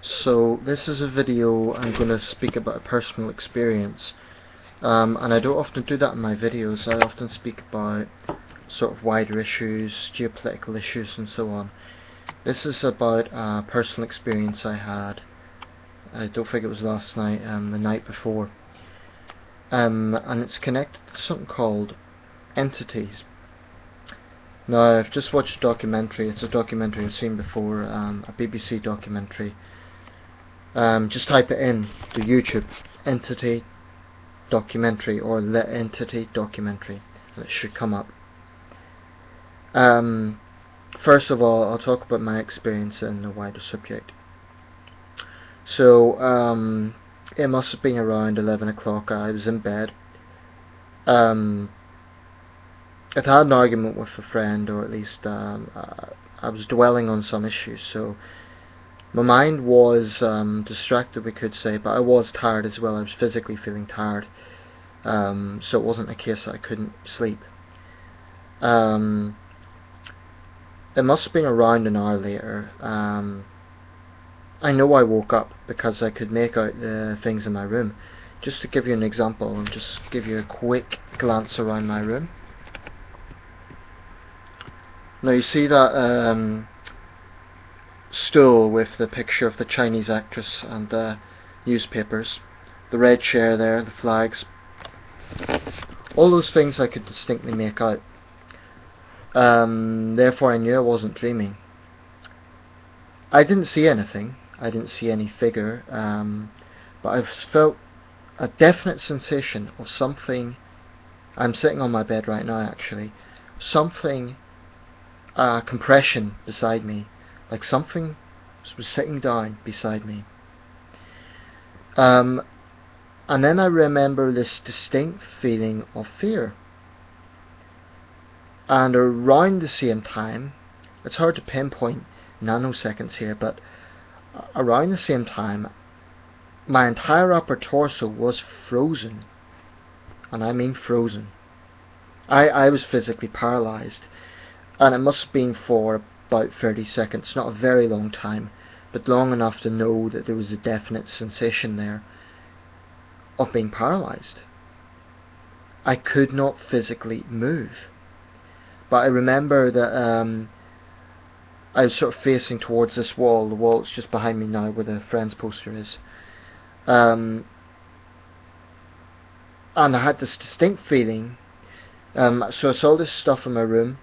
So this is a video I'm going to speak about a personal experience, and I don't often do that in my videos. I often speak about sort of wider issues, geopolitical issues and so on. This is about a personal experience I had. I don't think it was last night, the night before, and it's connected to something called entities. Now, I've just watched a documentary. It's a documentary I've seen before, a BBC documentary. Just type it in to YouTube, entity documentary or the entity documentary, and it should come up. First of all, I'll talk about my experience in the wider subject. So, it must have been around 11 o'clock. I was in bed. I'd had an argument with a friend, or at least I was dwelling on some issues, so my mind was distracted, we could say, but I was tired as well. I was physically feeling tired, so it wasn't a case that I couldn't sleep. It must have been around an hour later. I know I woke up because I could make out the things in my room. Just to give you an example, I'll just give you a quick glance around my room. Now you see that stool with the picture of the Chinese actress and the newspapers, the red chair there, the flags, all those things I could distinctly make out. Therefore I knew I wasn't dreaming. I didn't see anything, I didn't see any figure, but I felt a definite sensation of something. I'm sitting on my bed right now actually, something, compression beside me, like something was sitting down beside me. And then I remember this distinct feeling of fear. And around the same time, it's hard to pinpoint nanoseconds here, but around the same time, my entire upper torso was frozen. And I mean frozen. I was physically paralyzed. And it must have been for about 30 seconds, not a very long time, but long enough to know that there was a definite sensation there of being paralyzed. I could not physically move. But I remember that I was sort of facing towards this wall. The wall is just behind me now where the Friends poster is. And I had this distinct feeling. So I saw this stuff in my room.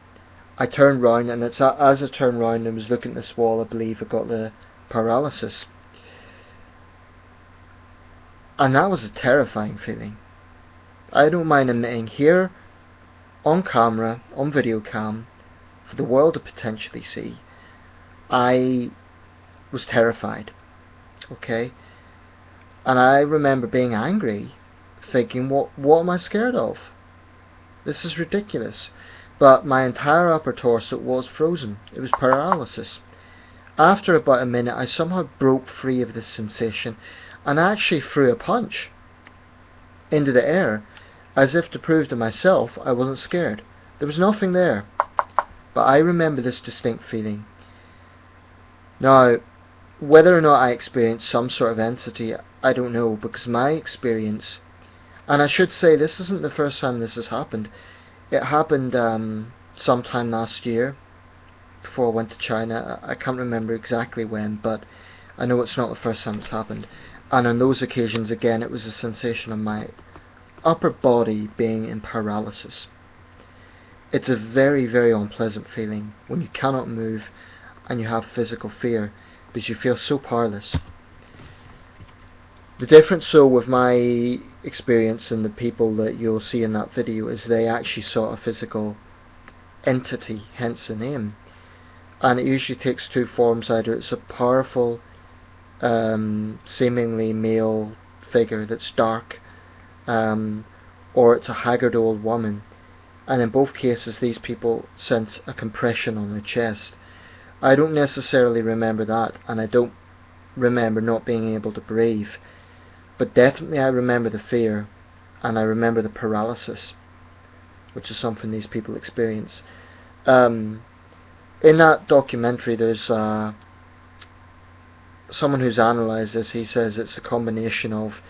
I turned round, and it's as I turned round and was looking at this wall, I believe I got the paralysis. And that was a terrifying feeling. I don't mind admitting here, on camera, on video cam, for the world to potentially see, I was terrified. Okay? And I remember being angry, thinking, what am I scared of? This is ridiculous. But my entire upper torso was frozen. It was paralysis. After about a minute, I somehow broke free of this sensation, and I actually threw a punch into the air, as if to prove to myself I wasn't scared. There was nothing there, but I remember this distinct feeling. Now, whether or not I experienced some sort of entity, I don't know, because my experience, and I should say this isn't the first time this has happened. It happened sometime last year, before I went to China. I can't remember exactly when, but I know it's not the first time it's happened. And on those occasions, again, it was a sensation of my upper body being in paralysis. It's a very, very unpleasant feeling when you cannot move and you have physical fear, because you feel so powerless. The difference, so, with my experience and the people that you'll see in that video is they actually saw a physical entity, hence the name. And it usually takes two forms. Either it's a powerful, seemingly male figure that's dark, or it's a haggard old woman. And in both cases, these people sense a compression on their chest. I don't necessarily remember that, and I don't remember not being able to breathe. But definitely I remember the fear, and I remember the paralysis, which is something these people experience. In that documentary there's someone who's analysed this, he says it's a combination of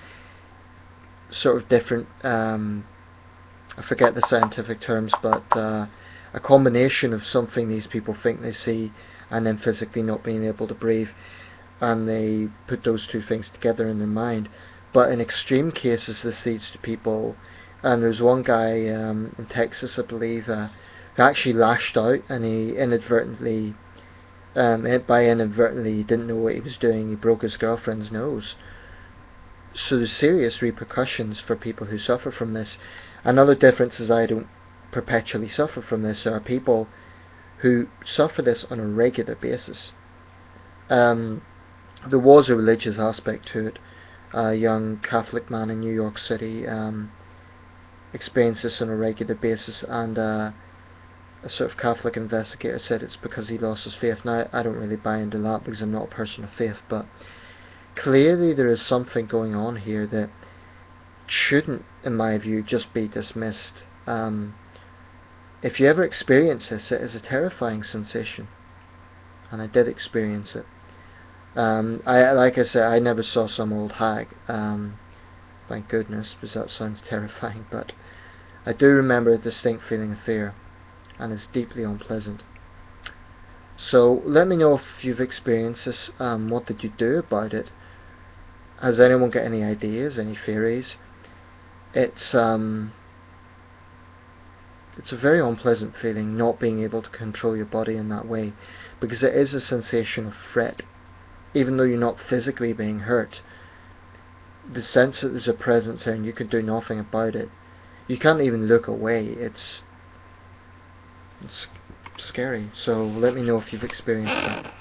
sort of different, I forget the scientific terms, but a combination of something these people think they see and then physically not being able to breathe, and they put those two things together in their mind. But in extreme cases, this leads to people, and there's one guy in Texas, I believe, who actually lashed out, and he inadvertently, he didn't know what he was doing, he broke his girlfriend's nose. So there's serious repercussions for people who suffer from this. Another difference is I don't perpetually suffer from this. There are people who suffer this on a regular basis. There was a religious aspect to it. A young Catholic man in New York City experienced this on a regular basis, and a sort of Catholic investigator said it's because he lost his faith. Now, I don't really buy into that because I'm not a person of faith, but clearly there is something going on here that shouldn't, in my view, just be dismissed. If you ever experience this, it is a terrifying sensation, and I did experience it. Like I said, I never saw some old hag, thank goodness, because that sounds terrifying, but I do remember a distinct feeling of fear, and it's deeply unpleasant. So let me know if you've experienced this. What did you do about it? Has anyone got any ideas, any theories? It's a very unpleasant feeling, not being able to control your body in that way, because it is a sensation of threat. Even though you're not physically being hurt, the sense that there's a presence there and you can do nothing about it, you can't even look away, it's scary. So let me know if you've experienced that.